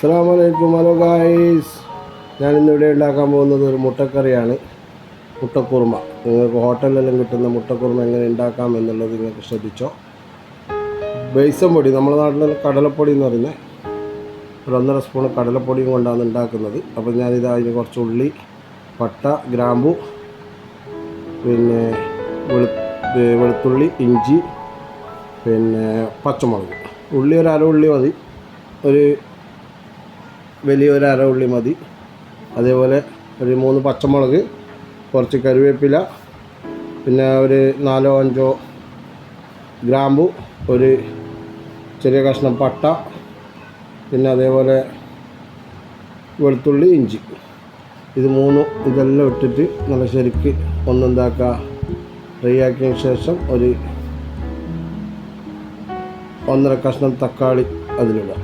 അസ്സലാമു അലൈക്കും. Hello guys, ഞാനിന്നിവിടെ ഉണ്ടാക്കാൻ പോകുന്നത് ഒരു മുട്ടക്കറിയാണ്. മുട്ടക്കുറുമ. നിങ്ങൾക്ക് ഹോട്ടലിലെല്ലാം കിട്ടുന്ന മുട്ടക്കുറുമ എങ്ങനെ ഉണ്ടാക്കാം എന്നുള്ളത് നിങ്ങൾക്ക് ശ്രദ്ധിച്ചോ. ബേസൻ പൊടി, നമ്മുടെ നാട്ടിൽ കടലപ്പൊടി എന്ന് പറയുന്നത്, ഒരു 1.5 സ്പൂൺ കടലപ്പൊടിയും കൊണ്ടാണ് ഉണ്ടാക്കുന്നത്. അപ്പോൾ ഞാനിത് അതിന് കുറച്ച് ഉള്ളി, പട്ട, ഗ്രാമ്പു, പിന്നെ വെളുത്തുള്ളി, ഇഞ്ചി, പിന്നെ പച്ചമുളക്. ഉള്ളി ഒരു അര ഉള്ളി മതി, ഒരു വലിയൊരു അര ഉള്ളി മതി. അതേപോലെ ഒരു 3 പച്ചമുളക്, കുറച്ച് കറിവേപ്പില, പിന്നെ ഒരു 4-5 ഗ്രാമ്പു, ഒരു ചെറിയ കഷ്ണം പട്ട, പിന്നെ അതേപോലെ വെളുത്തുള്ളി, ഇഞ്ചി. ഇത് 3 ഇതെല്ലാം ഇട്ടിട്ട് നല്ല ശരിക്ക് ഒന്നെന്താക്കുക, ഫ്രൈ ആക്കിയതിന് ശേഷം ഒരു 1.5 കഷ്ണം തക്കാളി അതിലിടുക.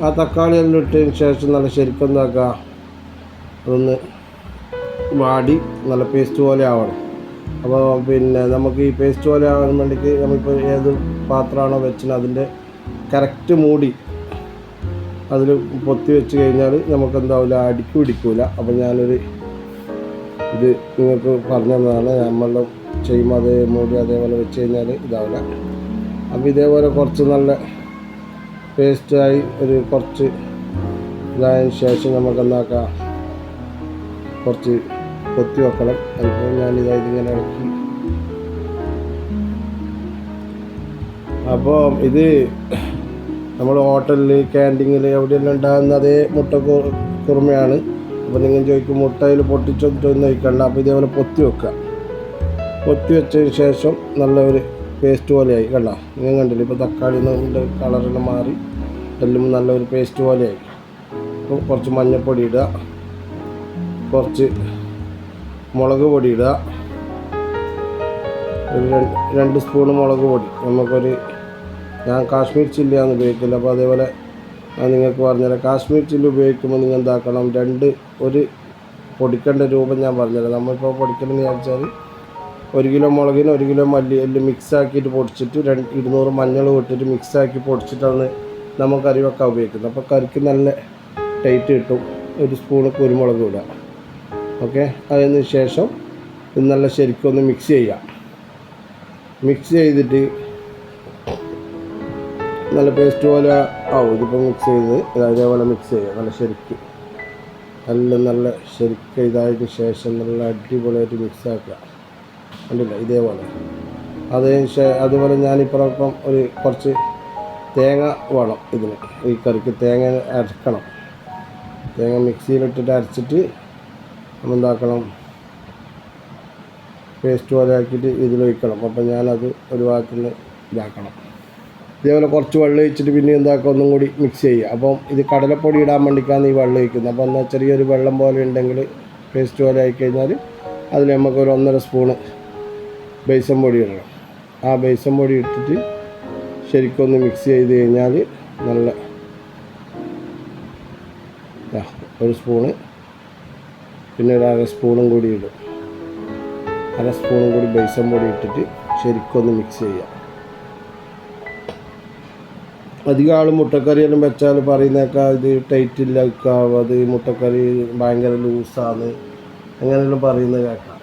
ആ തക്കാളി എല്ലാം ഇട്ടതിന് ശേഷം നല്ല ശരിക്കും എന്താക്കുക, അതൊന്ന് വാടി നല്ല പേസ്റ്റ് പോലെ ആവണം. അപ്പോൾ പിന്നെ നമുക്ക് ഈ പേസ്റ്റ് പോലെ ആവാൻ വേണ്ടിയിട്ട് നമ്മളിപ്പോൾ ഏത് പാത്രമാണോ വെച്ചത് അതിൻ്റെ കറക്റ്റ് മൂടി അതിൽ പൊത്തി വെച്ച് കഴിഞ്ഞാൽ നമുക്ക് എന്താവില്ല, അടിക്ക് പിടിക്കില്ല. അപ്പോൾ ഞാനൊരു ഇത് നിങ്ങൾക്ക് പറഞ്ഞു തന്നതാണ്. നമ്മളെല്ലാം ചെയ്യുമ്പോൾ അതേ മൂടി അതേപോലെ വെച്ച് കഴിഞ്ഞാൽ ഇതാവില്ല. അപ്പോൾ ഇതേപോലെ കുറച്ച് നല്ല പേസ്റ്റായി ഒരു കുറച്ച് ഇതായതിന് ശേഷം നമുക്ക് എന്താക്കാം, കുറച്ച് കൊത്തി വെക്കണം. അതിപ്പോൾ ഞാനിതിങ്ങനെ ഇളക്കി. അപ്പോൾ ഇത് നമ്മൾ ഹോട്ടലിൽ, ക്യാൻറ്റീനിൽ എവിടെയെല്ലാം ഉണ്ടാകുന്ന അതേ കുറുമയാണ്. അപ്പോൾ നിങ്ങൾ ചോദിക്കും മുട്ടയിൽ പൊട്ടിച്ചൊന്നും വയ്ക്കണ്ട. അപ്പോൾ ഇതേപോലെ പൊത്തി വെക്കുക. പൊത്തി വെച്ചതിന് ശേഷം നല്ല ഒരു പേസ്റ്റ് പോലെയായി. കണ്ട, നിങ്ങൾ കണ്ടില്ല, ഇപ്പോൾ തക്കാളി കളറെല്ലാം മാറി എല്ലാം നല്ലൊരു പേസ്റ്റ് പോലെയായി. അപ്പോൾ കുറച്ച് മഞ്ഞൾപ്പൊടി ഇടുക, കുറച്ച് മുളക് പൊടി ഇടുക, ഒരു 2 സ്പൂൺ മുളക് പൊടി. ഞാൻ കാശ്മീർ ചില്ലിയാണ് ഉപയോഗിക്കില്ല. അപ്പോൾ അതേപോലെ നിങ്ങൾക്ക് പറഞ്ഞുതരാം. കാശ്മീർ ചില്ലി ഉപയോഗിക്കുമ്പോൾ നിങ്ങൾ എന്താക്കണം, ഒരു പൊടിക്കേണ്ട രൂപം ഞാൻ പറഞ്ഞുതരാം. നമ്മളിപ്പോൾ പൊടിക്കണമെന്ന് വിചാരിച്ചാൽ 1 കിലോ മുളകിന് 1 കിലോ മല്ലി എല്ലാം മിക്സാക്കിയിട്ട് പൊടിച്ചിട്ട് 200 മഞ്ഞൾ ഇട്ടിട്ട് മിക്സാക്കി പൊടിച്ചിട്ടാണ് നമ്മൾ കറി വെക്കാൻ ഉപയോഗിക്കുന്നത്. അപ്പോൾ കറിക്ക് നല്ല ടേസ്റ്റ് കിട്ടും. 1 സ്പൂൺ കുരുമുളക് ഇടുക. ഓക്കെ, അതിന് ശേഷം ഇത് നല്ല ശരിക്കും ഒന്ന് മിക്സ് ചെയ്യാം. മിക്സ് ചെയ്തിട്ട് നല്ല പേസ്റ്റ് പോലെ ആവും. ഇതിപ്പോൾ മിക്സ് ചെയ്ത് അതേപോലെ മിക്സ് ചെയ്യുക. നല്ല ശരിക്ക് നല്ല ശരിക്ക് ഇതായതിന് ശേഷം നല്ല അടിപൊളിയായിട്ട് മിക്സ് ആക്കുക. കണ്ടില്ല, ഇതേപോലെ. അതുപോലെ ഞാനിപ്പം കുറച്ച് തേങ്ങ വേണം ഇതിന്. ഈ കറിക്ക് തേങ്ങ അരക്കണം. തേങ്ങ മിക്സിയിലിട്ടിട്ട് അരച്ചിട്ട് നമ്മളെന്താക്കണം, പേസ്റ്റ് പോലെ ആക്കിയിട്ട് ഇതിലൊഴിക്കണം. അപ്പം ഞാനത് ഒരു ഭാഗത്ത് നിന്ന് ഇതാക്കണം. ഇതേപോലെ കുറച്ച് വെള്ളം ഒഴിച്ചിട്ട് പിന്നെ എന്താക്കുക, ഒന്നും കൂടി മിക്സ് ചെയ്യുക. അപ്പം ഇത് കടലപ്പൊടി ഇടാൻ വേണ്ടിയിട്ടാണ് ഈ വെള്ളം ഒഴിക്കുന്നത്. അപ്പോൾ എന്നാൽ ചെറിയൊരു വെള്ളം പോലെ ഉണ്ടെങ്കിൽ പേസ്റ്റ് പോലെ ആയിക്കഴിഞ്ഞാൽ അതിൽ നമുക്കൊരു 1.5 സ്പൂണ് ബേസൻ പൊടി ഇടണം. ആ ബേസൻ പൊടി ഇട്ടിട്ട് ശരിക്കൊന്ന് മിക്സ് ചെയ്ത് കഴിഞ്ഞാൽ നല്ല 1 സ്പൂണ്, പിന്നെ ഒരു 1/2 സ്പൂണും കൂടി ഇടും. 1/2 സ്പൂണും കൂടി ബേസൻ പൊടി ഇട്ടിട്ട് ശരിക്കൊന്ന് മിക്സ് ചെയ്യുക. അധികം ആൾ മുട്ടക്കറിയെല്ലാം വെച്ചാൽ പറയുന്നേക്കാം ഇത് ടൈറ്റില്ല, അത് മുട്ടക്കറി ഭയങ്കര ലൂസാണ്, അങ്ങനെയെല്ലാം പറയുന്നത് കേൾക്കാം.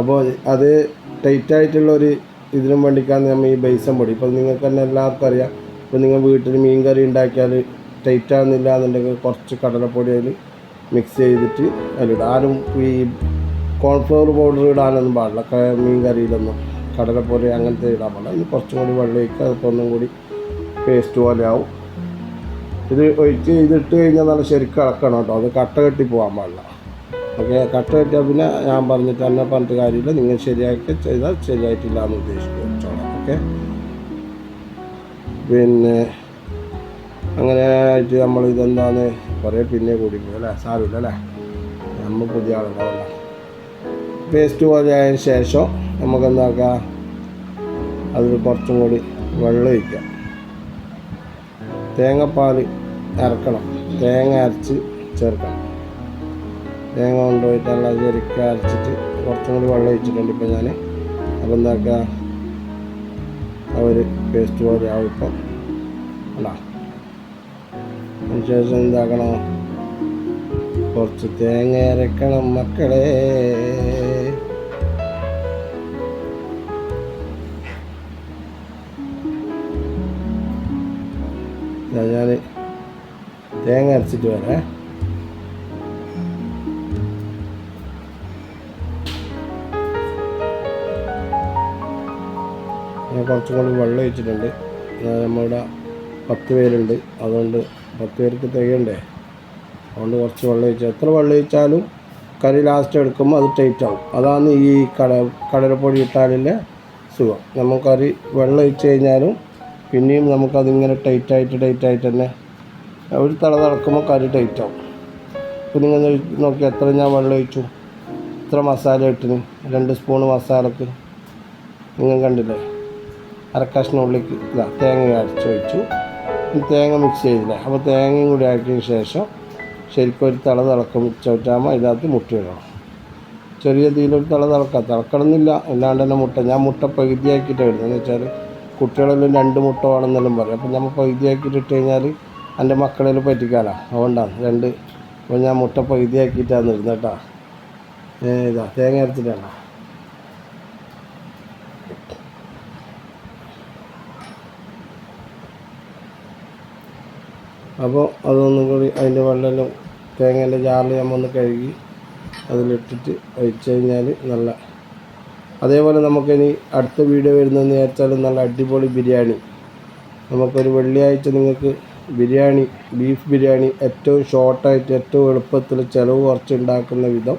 അപ്പോൾ അത് ടൈറ്റായിട്ടുള്ളൊരു ഇതിനും വേണ്ടിയിട്ടാണ് നമ്മൾ ഈ ബേസൻ പൊടി. ഇപ്പോൾ നിങ്ങൾക്ക് തന്നെ എല്ലാവർക്കും അറിയാം. ഇപ്പോൾ നിങ്ങൾ വീട്ടിൽ മീൻ കറി ഉണ്ടാക്കിയാൽ ടൈറ്റാകുന്നില്ല എന്നുണ്ടെങ്കിൽ കുറച്ച് കടലപ്പൊടി അതിൽ മിക്സ് ചെയ്തിട്ട് അതിലിടുക. ആരും ഈ കോൺഫ്ലവർ പൗഡർ ഇടാനൊന്നും പാടില്ല മീൻ കറിയിലൊന്നും. കടലപ്പൊടി അങ്ങനത്തെ ഇടാൻ പാടില്ല. ഇത് കുറച്ചും കൂടി വെള്ളം ഒഴിക്കുക. അതിപ്പോൾ ഒന്നും കൂടി പേസ്റ്റ് പോലെ ആവും. ഇതിട്ട് കഴിഞ്ഞാൽ നല്ല ശരിക്കും ഇളക്കണം കേട്ടോ. അത് കട്ട കെട്ടി പോകാൻ പാടില്ല. ഓക്കെ, കട്ട കെട്ടിയാൽ പിന്നെ ഞാൻ പറഞ്ഞിട്ട് കാര്യമില്ല. നിങ്ങൾ ശരിയാക്കി ചെയ്താൽ ശരിയായിട്ടില്ല എന്ന് ഉദ്ദേശിച്ചോളാം. ഓക്കെ, പിന്നെ അങ്ങനെ ആയിട്ട് നമ്മൾ ഇതെന്താന്ന് കുറേ പിന്നെ കൂടി പോയി അല്ലേ, സാരമില്ല അല്ലേ, നമ്മൾ പുതിയ ആളുണ്ടാവില്ല. പേസ്റ്റ് പോലെ ആയതിന് ശേഷം നമുക്കെന്താക്കാം, അതിൽ കുറച്ചും കൂടി വെള്ളം ഒഴിക്കാം. തേങ്ങാപ്പാൽ അരക്കണം. തേങ്ങ അരച്ച് ചേർക്കണം. തേങ്ങ കൊണ്ടുപോയിട്ട് നല്ല ശരിക്കും അരച്ചിട്ട് കുറച്ചും കൂടി വെള്ളം ഒഴിച്ചിട്ടുണ്ട് ഇപ്പോൾ ഞാൻ. അപ്പോൾ എന്താക്കുക, അവർ പേസ്റ്റ് പോലെ ആവും. ഇപ്പം അല്ല ശേഷം എന്താക്കണം, കുറച്ച് തേങ്ങ അരക്കണം മക്കളെ. ഞാൻ തേങ്ങ അരച്ചിട്ട് വരാം. ഞാൻ കുറച്ചും കൂടി വെള്ളം ഒഴിച്ചിട്ടുണ്ട്. നമ്മളിവിടെ 10 പേരുണ്ട്, അതുകൊണ്ട് 10 പേർക്ക് തികയണ്ടേ, അതുകൊണ്ട് കുറച്ച് വെള്ളം ഒഴിച്ചാൽ, എത്ര വെള്ളം ഒഴിച്ചാലും കറി ലാസ്റ്റ് എടുക്കുമ്പോൾ അത് ടൈറ്റ് ആവും. അതാണ് ഈ കടലപ്പൊടി ഇട്ടാലിൻ്റെ സുഖം. നമ്മൾ കറി വെള്ളം ഒഴിച്ച് കഴിഞ്ഞാലും പിന്നെയും നമുക്കതിങ്ങനെ ടൈറ്റായിട്ട് തന്നെ ഒരു തിളക്കുമ്പോൾ കറി ടൈറ്റ് ആവും. അപ്പോൾ നിങ്ങൾ നോക്കി എത്ര ഞാൻ വെള്ളം ഒഴിച്ചു, ഇത്ര മസാല ഇട്ടിന്, 2 സ്പൂണ് മസാലക്ക് നിങ്ങൾ കണ്ടില്ലേ. അരക്കഷ്ണം ഉള്ളിക്ക് ഇല്ല തേങ്ങ അരച്ച് വെച്ചു. തേങ്ങ മിക്സ് ചെയ്തില്ലേ, അപ്പോൾ തേങ്ങയും കൂടി ആക്കിയതിന് ശേഷം ശരിക്കും ഒരു തിളക്കുമ്പോൾ ഇതിനകത്ത് മുട്ട ഇടണം. ചെറിയ തീയിലൊരു തിളക്കണമെന്നില്ല, അല്ലാണ്ട് തന്നെ മുട്ട. ഞാൻ മുട്ട പകുതിയാക്കിയിട്ട് ഇടുന്നത്, എന്ന് വെച്ചാൽ കുട്ടികളെല്ലാം 2 മുട്ട വേണമെന്നെല്ലാം പറയും. അപ്പം നമ്മൾ പകുതിയാക്കിയിട്ട് ഇട്ട് കഴിഞ്ഞാൽ എൻ്റെ മക്കളെല്ലാം പറ്റിക്കാലോ, അതുകൊണ്ടാണ് 2. അപ്പോൾ ഞാൻ മുട്ട പകുതിയാക്കിയിട്ടാണ് ഇടുന്നത് കേട്ടോ. ഇതാ തേങ്ങ അരച്ചിട്ടാണ്. അപ്പോൾ അതൊന്നും കൂടി അതിൻ്റെ വെള്ളം തേങ്ങേൻ്റെ ജാറിൽ നമ്മൾ ഒന്ന് കഴുകി അതിലിട്ടിട്ട് ഒഴിച്ച് കഴിഞ്ഞാൽ നല്ല. അതേപോലെ നമുക്കിനി അടുത്ത വീഡിയോ വരുന്നതെന്ന് വിചാരിച്ചാൽ നല്ല അടിപൊളി ബിരിയാണി. നമുക്കൊരു വെള്ളിയാഴ്ച നിങ്ങൾക്ക് ബിരിയാണി, ബീഫ് ബിരിയാണി ഏറ്റവും ഷോർട്ടായിട്ട് ഏറ്റവും എളുപ്പത്തിൽ ചിലവ് കുറച്ച് ഉണ്ടാക്കുന്ന വിധം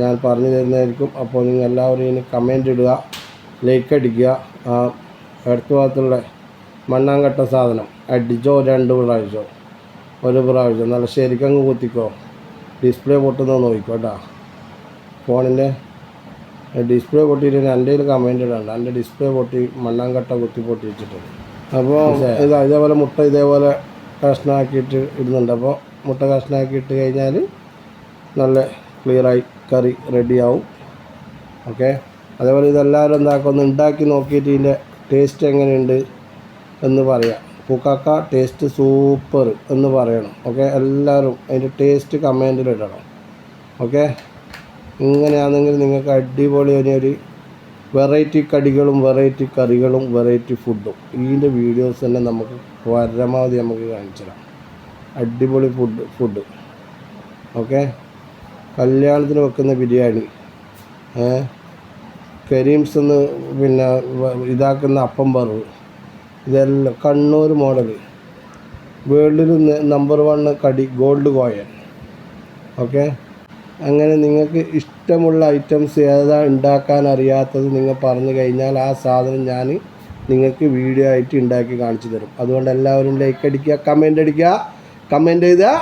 ഞാൻ പറഞ്ഞു തരുന്നതായിരിക്കും. അപ്പോൾ നിങ്ങൾ എല്ലാവരും ഇനി കമൻ്റ് ഇടുക, ലൈക്ക് അടിക്കുക. ആ അടുത്ത ഭാഗത്തുള്ള മണ്ണാങ്കട്ട സാധനം അടിച്ചോ, 2 പ്രാവശ്യമോ 1 പ്രാവശ്യം നല്ല ശരിക്കങ്ങ് കുത്തിക്കോ. ഡിസ്പ്ലേ പൊട്ടുന്നത് നോക്കിക്കോ കേട്ടോ. ഫോണിൻ്റെ ഡിസ്പ്ലേ പൊട്ടിയിട്ട് എൻ്റെ കയ്യിൽ കമൻ്റ് ഇടണ്ട, എൻ്റെ ഡിസ്പ്ലേ പൊട്ടി മണ്ണാങ്കട്ട കുത്തി പൊട്ടി വെച്ചിട്ടുണ്ട്. അപ്പോൾ ഇതേപോലെ മുട്ട ഇതേപോലെ കഷ്ണമാക്കിയിട്ട് ഇടുന്നുണ്ട്. അപ്പോൾ മുട്ട കഷ്ണമാക്കിയിട്ട് കഴിഞ്ഞാൽ നല്ല ക്ലിയറായി കറി റെഡിയാവും. ഓക്കെ, അതേപോലെ ഇതെല്ലാവരും എന്താക്കും, ഉണ്ടാക്കി നോക്കിയിട്ട് ഇതിൻ്റെ ടേസ്റ്റ് എങ്ങനെയുണ്ട് എന്ന് പറയാം. പൂക്കാക്ക ടേസ്റ്റ് സൂപ്പർ എന്ന് പറയണം. ഓക്കെ, എല്ലാവരും അതിൻ്റെ ടേസ്റ്റ് കമൻറ്റിലിടണം. ഓക്കെ, ഇങ്ങനെയാണെങ്കിൽ നിങ്ങൾക്ക് അടിപൊളി ഒരു വെറൈറ്റി കടികളും വെറൈറ്റി കറികളും വെറൈറ്റി ഫുഡും ഇതിൻ്റെ വീഡിയോസ് തന്നെ നമുക്ക് പരമാവധി നമുക്ക് കാണിച്ചു തരാം. അടിപൊളി ഫുഡ്. ഓക്കെ, കല്യാണത്തിന് വെക്കുന്ന ബിരിയാണി, കരീംസ് എന്ന് പിന്നെ ഇതാക്കുന്ന അപ്പം വറവ്, ഇതെല്ലാം കണ്ണൂർ മോഡൽ, വേൾഡിൽ നമ്പർ 1 കടി ഗോൾഡ് കോയൻ. ഓക്കെ, അങ്ങനെ നിങ്ങൾക്ക് ഇഷ്ടമുള്ള ഐറ്റംസ് ഏതാ ഉണ്ടാക്കാൻ അറിയാത്തത് നിങ്ങൾ പറഞ്ഞു കഴിഞ്ഞാൽ ആ സാധനം ഞാൻ നിങ്ങൾക്ക് വീഡിയോ ആയിട്ട് ഉണ്ടാക്കി കാണിച്ചു തരും. അതുകൊണ്ട് എല്ലാവരും ലൈക്ക് അടിക്കുക, കമൻ്റ് അടിക്കുക, കമൻ്റ് ചെയ്താൽ